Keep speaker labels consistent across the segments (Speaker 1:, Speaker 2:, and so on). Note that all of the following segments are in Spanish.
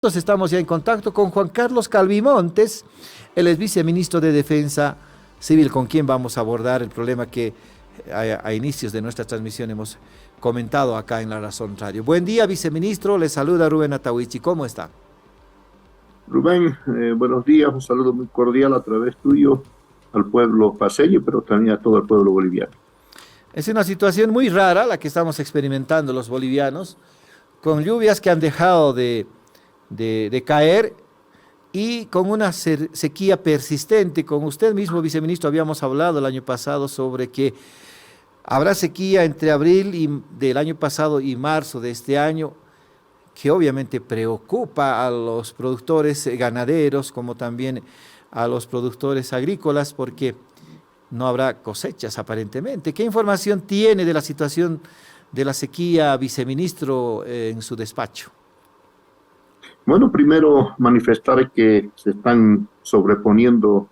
Speaker 1: Estamos ya en contacto con Juan Carlos Calvimontes, él es viceministro de Defensa Civil, con quien vamos a abordar el problema que a inicios de nuestra transmisión hemos comentado acá en La Razón Radio. Buen día, viceministro, le saluda Rubén Atahuichi, ¿cómo está?
Speaker 2: Rubén, buenos días, un saludo muy cordial a través tuyo al pueblo paceño, pero también a todo el pueblo boliviano.
Speaker 1: Es una situación muy rara la que estamos experimentando los bolivianos, con lluvias que han dejado de caer y con una sequía persistente. Con usted mismo, viceministro, habíamos hablado el año pasado sobre que habrá sequía entre abril del año pasado y marzo de este año, que obviamente preocupa a los productores ganaderos como también a los productores agrícolas, porque no habrá cosechas aparentemente. ¿Qué información tiene de la situación de la sequía, viceministro, en su despacho?
Speaker 2: Bueno, primero manifestar que se están sobreponiendo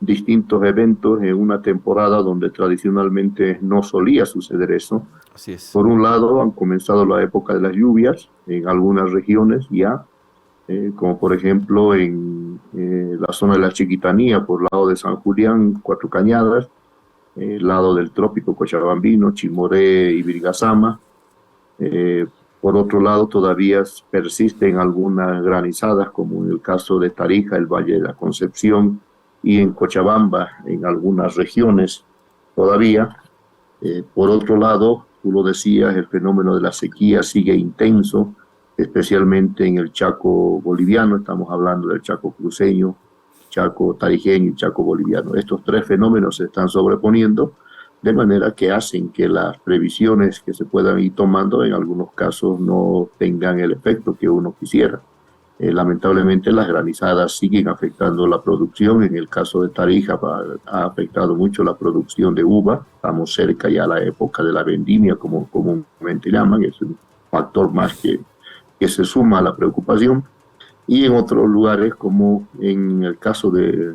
Speaker 2: distintos eventos en una temporada donde tradicionalmente no solía suceder eso.
Speaker 1: Así es.
Speaker 2: Por un lado, han comenzado la época de las lluvias en algunas regiones ya, como por ejemplo en la zona de la Chiquitanía, por el lado de San Julián, Cuatro Cañadas, el lado del trópico Cochabambino, Chimoré y Virgasama. Por otro lado, todavía persisten algunas granizadas, como en el caso de Tarija, el Valle de la Concepción, y en Cochabamba, en algunas regiones todavía. Por otro lado, tú lo decías, el fenómeno de la sequía sigue intenso, especialmente en el Chaco boliviano. Estamos hablando del Chaco cruceño, Chaco tarijeño y Chaco boliviano. Estos tres fenómenos se están sobreponiendo, de manera que hacen que las previsiones que se puedan ir tomando en algunos casos no tengan el efecto que uno quisiera. Lamentablemente las granizadas siguen afectando la producción. En el caso de Tarija ha afectado mucho la producción de uva. Estamos cerca ya a la época de la vendimia, como comúnmente llaman. Es un factor más que se suma a la preocupación. Y en otros lugares, como en el caso de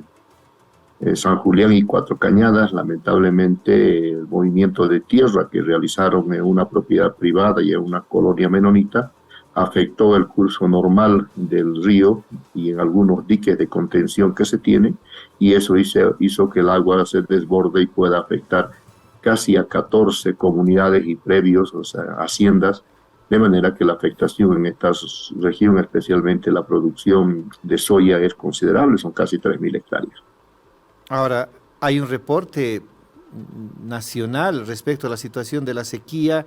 Speaker 2: San Julián y Cuatro Cañadas, lamentablemente el movimiento de tierra que realizaron en una propiedad privada y en una colonia menonita afectó el curso normal del río y en algunos diques de contención que se tienen, y eso hizo que el agua se desborde y pueda afectar casi a 14 comunidades y previos, o sea, haciendas, de manera que la afectación en esta región, especialmente la producción de soya, es considerable, son casi 3.000 hectáreas.
Speaker 1: Ahora, hay un reporte nacional respecto a la situación de la sequía.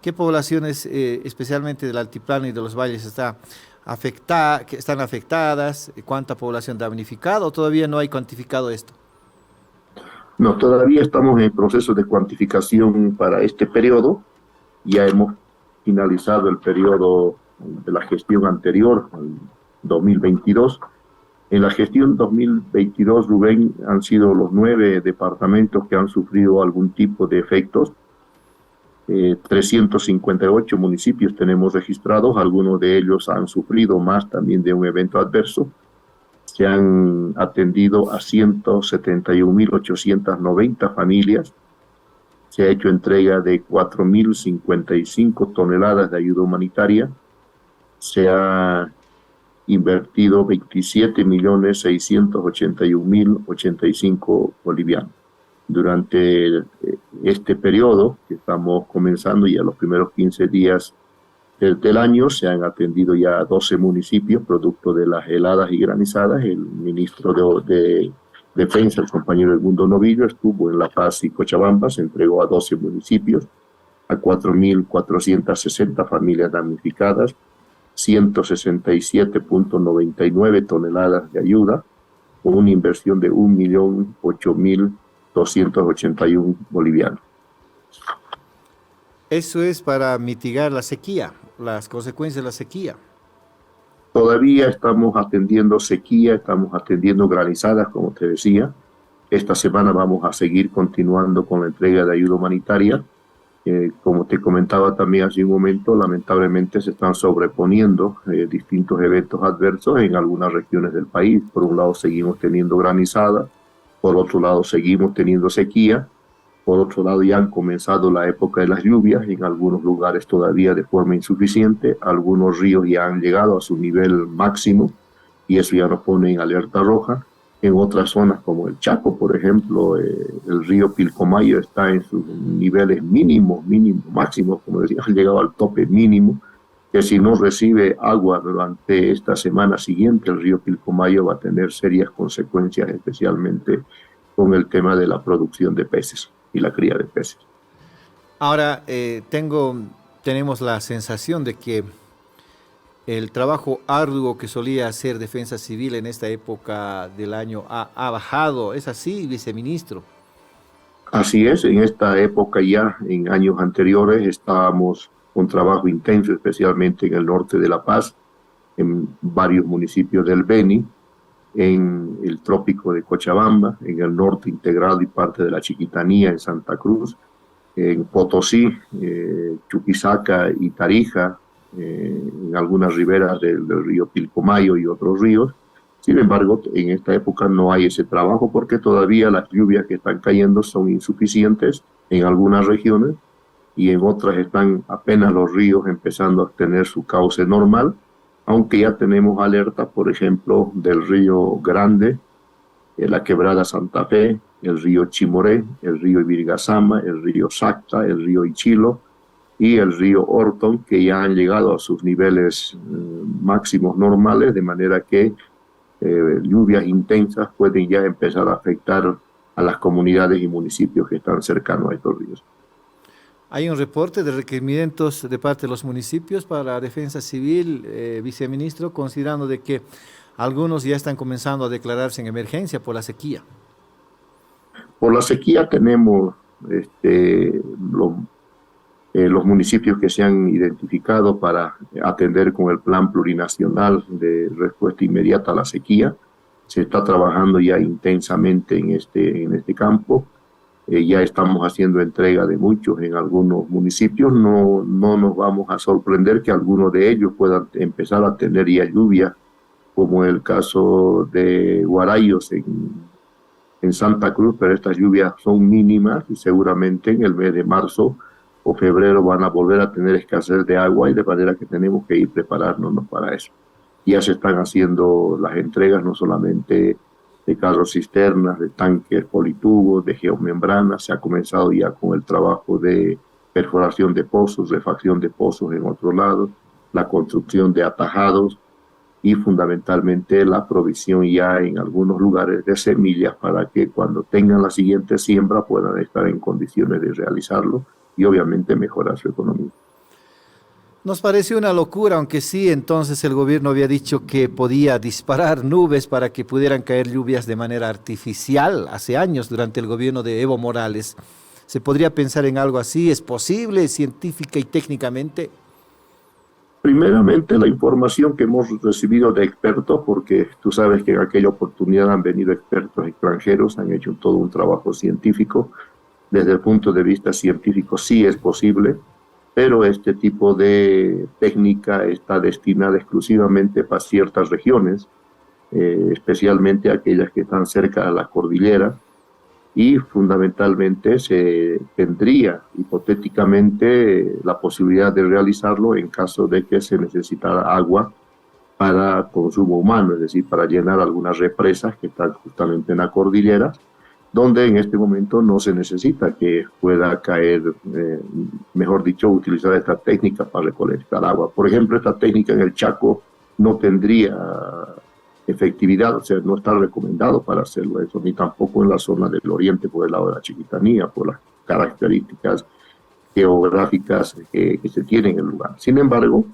Speaker 1: ¿Qué poblaciones, especialmente del altiplano y de los valles, están afectadas? ¿Cuánta población damnificada? ¿O todavía no hay cuantificado esto?
Speaker 2: No, todavía estamos en el proceso de cuantificación para este periodo. Ya hemos finalizado el periodo de la gestión anterior, el 2022. En la gestión 2022, Rubén, han sido los 9 departamentos que han sufrido algún tipo de efectos. 358 municipios tenemos registrados, algunos de ellos han sufrido más también de un evento adverso. Se han atendido a 171.890 familias. Se ha hecho entrega de 4.055 toneladas de ayuda humanitaria. Se ha invertido 27.681.085 bolivianos. Durante este periodo que estamos comenzando, y a los primeros 15 días del año, se han atendido ya 12 municipios producto de las heladas y granizadas. El ministro de Defensa, el compañero Edmundo Novillo, estuvo en La Paz y Cochabamba, se entregó a 12 municipios, a 4.460 familias damnificadas, 167.99 toneladas de ayuda, con una inversión de 1.008.281 bolivianos.
Speaker 1: Eso es para mitigar la sequía, las consecuencias de la sequía.
Speaker 2: Todavía estamos atendiendo sequía, estamos atendiendo granizadas, como te decía. Esta semana vamos a seguir continuando con la entrega de ayuda humanitaria. Como te comentaba también hace un momento, lamentablemente se están sobreponiendo distintos eventos adversos en algunas regiones del país. Por un lado seguimos teniendo granizada, por otro lado seguimos teniendo sequía, Por otro lado, ya han comenzado la época de las lluvias, en algunos lugares todavía de forma insuficiente, algunos ríos ya han llegado a su nivel máximo y eso ya nos pone en alerta roja. En otras zonas como el Chaco, por ejemplo, el río Pilcomayo está en sus niveles mínimos, mínimos, máximos, como decía, ha llegado al tope mínimo, que si no recibe agua durante esta semana siguiente, el río Pilcomayo va a tener serias consecuencias, especialmente con el tema de la producción de peces y la cría de peces.
Speaker 1: Ahora, tenemos la sensación de que el trabajo arduo que solía hacer Defensa Civil en esta época del año ha bajado. ¿Es así, viceministro?
Speaker 2: Así es, en esta época ya, en años anteriores, estábamos con trabajo intenso, especialmente en el norte de La Paz, en varios municipios del Beni, en el trópico de Cochabamba, en el norte integral y parte de la Chiquitanía, en Santa Cruz, en Potosí, Chuquisaca y Tarija, en algunas riberas del río Pilcomayo y otros ríos. Sin embargo, en esta época no hay ese trabajo porque todavía las lluvias que están cayendo son insuficientes en algunas regiones y en otras están apenas los ríos empezando a tener su cauce normal, aunque ya tenemos alerta, por ejemplo, del río Grande, la quebrada Santa Fe, el río Chimoré, el río Ibirgazama, el río Sacta, el río Ichilo y el río Orton, que ya han llegado a sus niveles máximos normales, de manera que lluvias intensas pueden ya empezar a afectar a las comunidades y municipios que están cercanos a estos ríos.
Speaker 1: Hay un reporte de requerimientos de parte de los municipios para la defensa civil, viceministro, considerando de que algunos ya están comenzando a declararse en emergencia por la sequía.
Speaker 2: Por la sequía tenemos los municipios que se han identificado para atender con el Plan Plurinacional de Respuesta Inmediata a la Sequía. Se está trabajando ya intensamente en este campo. Ya estamos haciendo entrega de muchos en algunos municipios. No nos vamos a sorprender que algunos de ellos puedan empezar a tener ya lluvia, como el caso de Guarayos en Santa Cruz, pero estas lluvias son mínimas y seguramente en el mes de marzo o febrero van a volver a tener escasez de agua y de manera que tenemos que ir preparándonos para eso. Ya se están haciendo las entregas no solamente de carros cisternas, de tanques politubos, de geomembranas, se ha comenzado ya con el trabajo de perforación de pozos, refacción de pozos en otro lado, la construcción de atajados y fundamentalmente la provisión ya en algunos lugares de semillas para que cuando tengan la siguiente siembra puedan estar en condiciones de realizarlo y obviamente mejorar su economía.
Speaker 1: Nos pareció una locura, aunque sí, entonces el gobierno había dicho que podía disparar nubes para que pudieran caer lluvias de manera artificial hace años durante el gobierno de Evo Morales. ¿Se podría pensar en algo así? ¿Es posible científica y técnicamente?
Speaker 2: Primeramente, la información que hemos recibido de expertos, porque tú sabes que en aquella oportunidad han venido expertos extranjeros, han hecho todo un trabajo científico. Desde el punto de vista científico sí es posible, pero este tipo de técnica está destinada exclusivamente para ciertas regiones, especialmente aquellas que están cerca de la cordillera, y fundamentalmente se tendría hipotéticamente la posibilidad de realizarlo en caso de que se necesitara agua para consumo humano, es decir, para llenar algunas represas que están justamente en la cordillera, donde en este momento no se necesita que pueda caer, mejor dicho, utilizar esta técnica para recolectar agua. Por ejemplo, esta técnica en el Chaco no tendría efectividad, o sea, no está recomendado para hacerlo eso, ni tampoco en la zona del oriente, por el lado de la Chiquitanía, por las características geográficas que se tienen en el lugar. Sin embargo,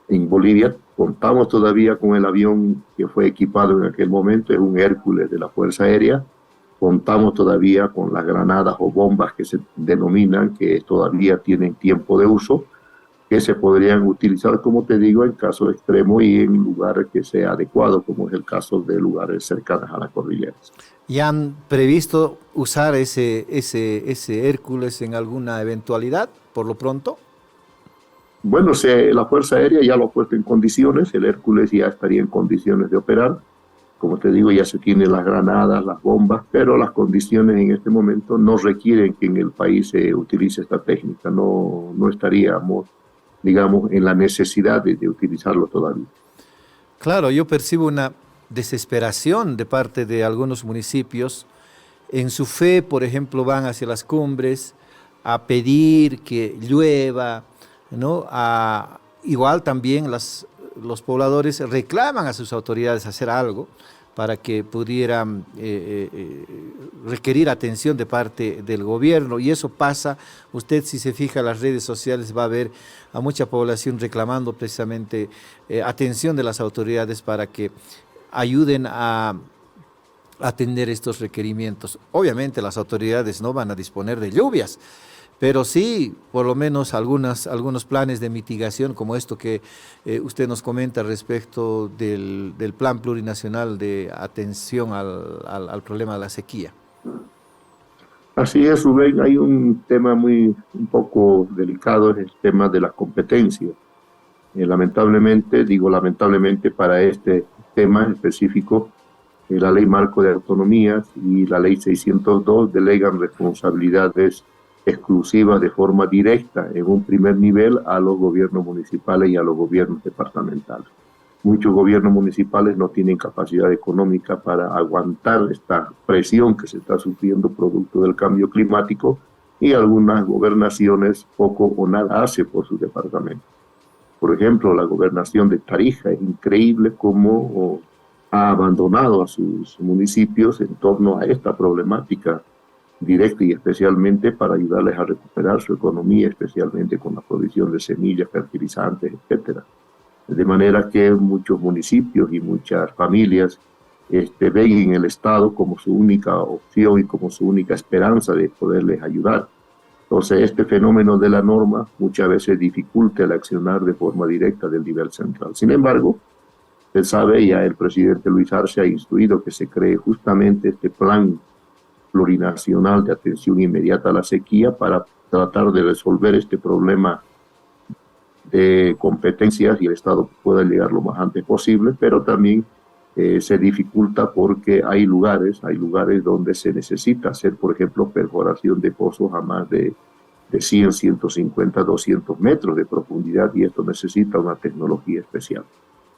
Speaker 2: en Bolivia contamos todavía con el avión que fue equipado en aquel momento, es un Hércules de la Fuerza Aérea. Contamos todavía con las granadas o bombas que se denominan, que todavía tienen tiempo de uso, que se podrían utilizar, como te digo, en caso extremo y en lugares que sea adecuado, como es el caso de lugares cercanos a las cordilleras.
Speaker 1: ¿Y han previsto usar ese Hércules en alguna eventualidad, por lo pronto?
Speaker 2: Bueno, la Fuerza Aérea ya lo ha puesto en condiciones, el Hércules ya estaría en condiciones de operar. como te digo, ya se tienen las granadas, las bombas, pero las condiciones en este momento no requieren que en el país se utilice esta técnica. No estaríamos, digamos, en la necesidad de utilizarlo todavía.
Speaker 1: Claro, yo percibo una desesperación de parte de algunos municipios. En su fe, por ejemplo, van hacia las cumbres a pedir que llueva, ¿no? Igual también los pobladores reclaman a sus autoridades hacer algo para que pudieran requerir atención de parte del gobierno. Y eso pasa, usted si se fija en las redes sociales va a ver a mucha población reclamando precisamente atención de las autoridades para que ayuden a atender estos requerimientos. Obviamente las autoridades no van a disponer de lluvias, pero sí, por lo menos algunos planes de mitigación como esto que usted nos comenta respecto del Plan Plurinacional de Atención al problema de la sequía.
Speaker 2: Así es, Rubén, hay un tema un poco delicado, es el tema de las competencias. Lamentablemente, digo lamentablemente para este tema específico, la Ley Marco de Autonomías y la Ley 602 delegan responsabilidades exclusivas de forma directa en un primer nivel a los gobiernos municipales y a los gobiernos departamentales. Muchos gobiernos municipales no tienen capacidad económica para aguantar esta presión que se está sufriendo producto del cambio climático y algunas gobernaciones poco o nada hacen por sus departamentos. Por ejemplo, la gobernación de Tarija es increíble cómo ha abandonado a sus municipios en torno a esta problemática directa y especialmente para ayudarles a recuperar su economía, especialmente con la provisión de semillas, fertilizantes, etcétera. De manera que muchos municipios y muchas familias ven en el Estado como su única opción y como su única esperanza de poderles ayudar. Entonces, este fenómeno de la norma muchas veces dificulta el accionar de forma directa del nivel central. Sin embargo, usted sabe, ya el presidente Luis Arce ha instruido que se cree justamente este plan plurinacional de atención inmediata a la sequía para tratar de resolver este problema de competencias y el Estado pueda llegar lo más antes posible, pero también se dificulta porque hay lugares donde se necesita hacer, por ejemplo, perforación de pozos a más de 100, 150, 200 metros de profundidad y esto necesita una tecnología especial.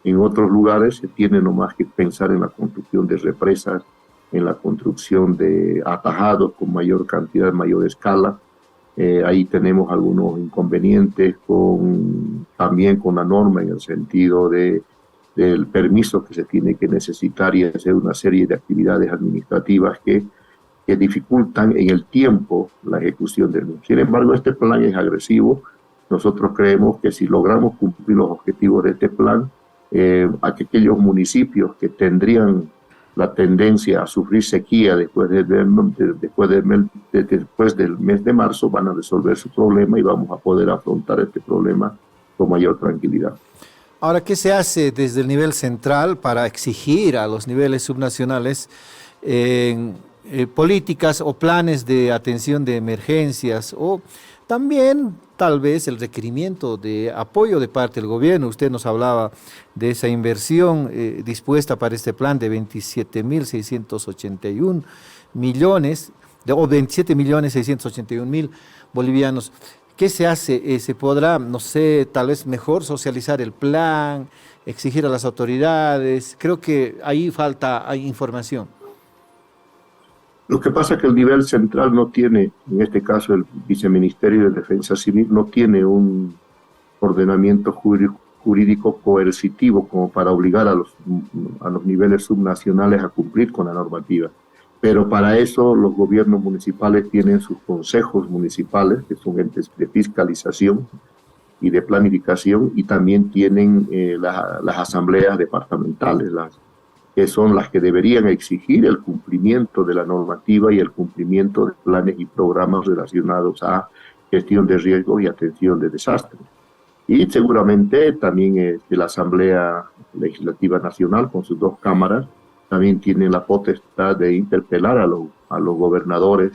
Speaker 2: En otros lugares se tiene nomás que pensar en la construcción de represas, en la construcción de atajados con mayor cantidad, mayor escala. Ahí tenemos algunos inconvenientes también con la norma en el sentido del permiso que se tiene que necesitar y hacer una serie de actividades administrativas que dificultan en el tiempo la ejecución del mismo. Sin embargo, este plan es agresivo. Nosotros creemos que si logramos cumplir los objetivos de este plan, aquellos municipios que tendrían la tendencia a sufrir sequía después del mes de marzo van a resolver su problema y vamos a poder afrontar este problema con mayor tranquilidad.
Speaker 1: Ahora, ¿qué se hace desde el nivel central para exigir a los niveles subnacionales políticas o planes de atención de emergencias o también tal vez el requerimiento de apoyo de parte del gobierno? Usted nos hablaba de esa inversión dispuesta para este plan de 27.681 millones, o 27.681.000 bolivianos. ¿Qué se hace? ¿Se podrá, no sé, tal vez mejor socializar el plan, exigir a las autoridades? Creo que ahí hay información.
Speaker 2: Lo que pasa es que el nivel central no tiene, en este caso el Viceministerio de Defensa Civil, no tiene un ordenamiento jurídico coercitivo como para obligar a los niveles subnacionales a cumplir con la normativa. Pero para eso los gobiernos municipales tienen sus consejos municipales, que son entes de fiscalización y de planificación, y también tienen las asambleas departamentales, que son las que deberían exigir el cumplimiento de la normativa y el cumplimiento de planes y programas relacionados a gestión de riesgos y atención de desastres. Y seguramente también la Asamblea Legislativa Nacional, con sus dos cámaras, también tienen la potestad de interpelar a los gobernadores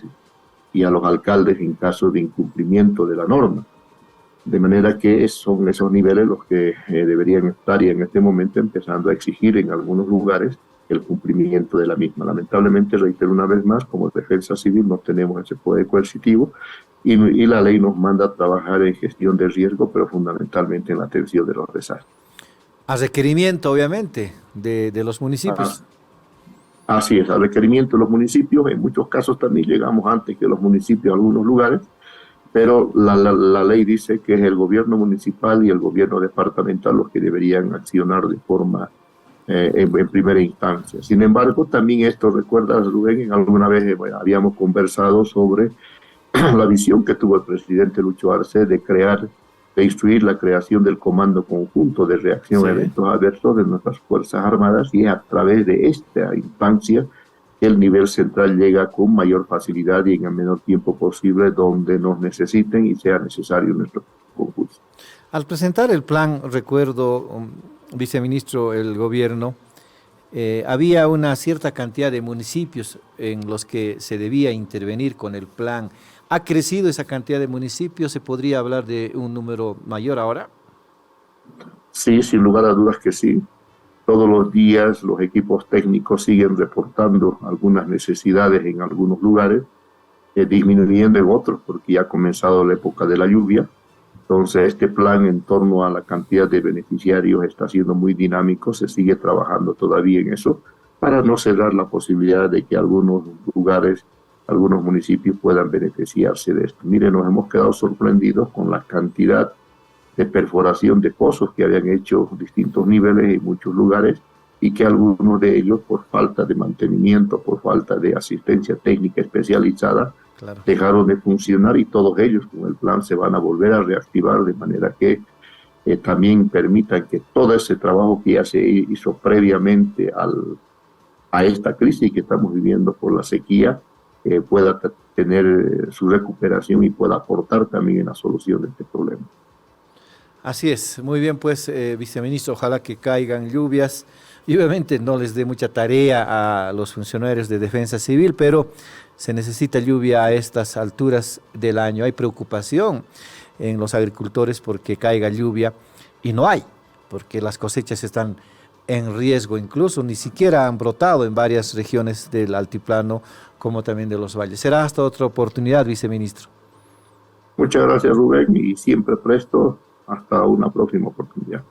Speaker 2: y a los alcaldes en caso de incumplimiento de la norma. De manera que son esos niveles los que deberían estar y en este momento empezando a exigir en algunos lugares el cumplimiento de la misma. Lamentablemente, reitero una vez más, como defensa civil no tenemos ese poder coercitivo y la ley nos manda a trabajar en gestión de riesgo, pero fundamentalmente en la atención de los desastres.
Speaker 1: A requerimiento, obviamente, de los
Speaker 2: Ah,
Speaker 1: municipios.
Speaker 2: así es, al requerimiento de los municipios, en muchos casos también llegamos antes que los municipios a algunos lugares, pero la ley dice que es el gobierno municipal y el gobierno departamental los que deberían accionar de forma en primera instancia. Sin embargo, también esto, recuerdas, Rubén, en alguna vez habíamos conversado sobre la visión que tuvo el presidente Lucho Arce de instruir la creación del Comando Conjunto de Reacción
Speaker 1: Sí.
Speaker 2: a Eventos Adversos de nuestras Fuerzas Armadas, y a través de esta instancia el nivel central llega con mayor facilidad y en el menor tiempo posible donde nos necesiten y sea necesario nuestro concurso.
Speaker 1: Al presentar el plan, recuerdo, viceministro, el gobierno, había una cierta cantidad de municipios en los que se debía intervenir con el plan. ¿Ha crecido esa cantidad de municipios? ¿Se podría hablar de un número mayor ahora?
Speaker 2: Sí, sin lugar a dudas que sí. Todos los días los equipos técnicos siguen reportando algunas necesidades en algunos lugares, disminuyendo en otros porque ya ha comenzado la época de la lluvia. Entonces, este plan en torno a la cantidad de beneficiarios está siendo muy dinámico, se sigue trabajando todavía en eso para no cerrar la posibilidad de que algunos lugares, algunos municipios puedan beneficiarse de esto. Mire, nos hemos quedado sorprendidos con la cantidad de perforación de pozos que habían hecho distintos niveles en muchos lugares y que algunos de ellos, por falta de mantenimiento, por falta de asistencia técnica especializada,
Speaker 1: Claro.
Speaker 2: dejaron de funcionar, y todos ellos con el plan se van a volver a reactivar de manera que también permitan que todo ese trabajo que ya se hizo previamente a esta crisis que estamos viviendo por la sequía pueda tener su recuperación y pueda aportar también en la solución de este problema.
Speaker 1: Así es, muy bien pues, viceministro, ojalá que caigan lluvias y obviamente no les dé mucha tarea a los funcionarios de defensa civil, pero se necesita lluvia a estas alturas del año. Hay preocupación en los agricultores porque caiga lluvia y no hay, porque las cosechas están en riesgo, incluso ni siquiera han brotado en varias regiones del altiplano como también de los valles. Será hasta otra oportunidad, viceministro.
Speaker 2: Muchas gracias, Rubén, y siempre presto hasta una próxima oportunidad.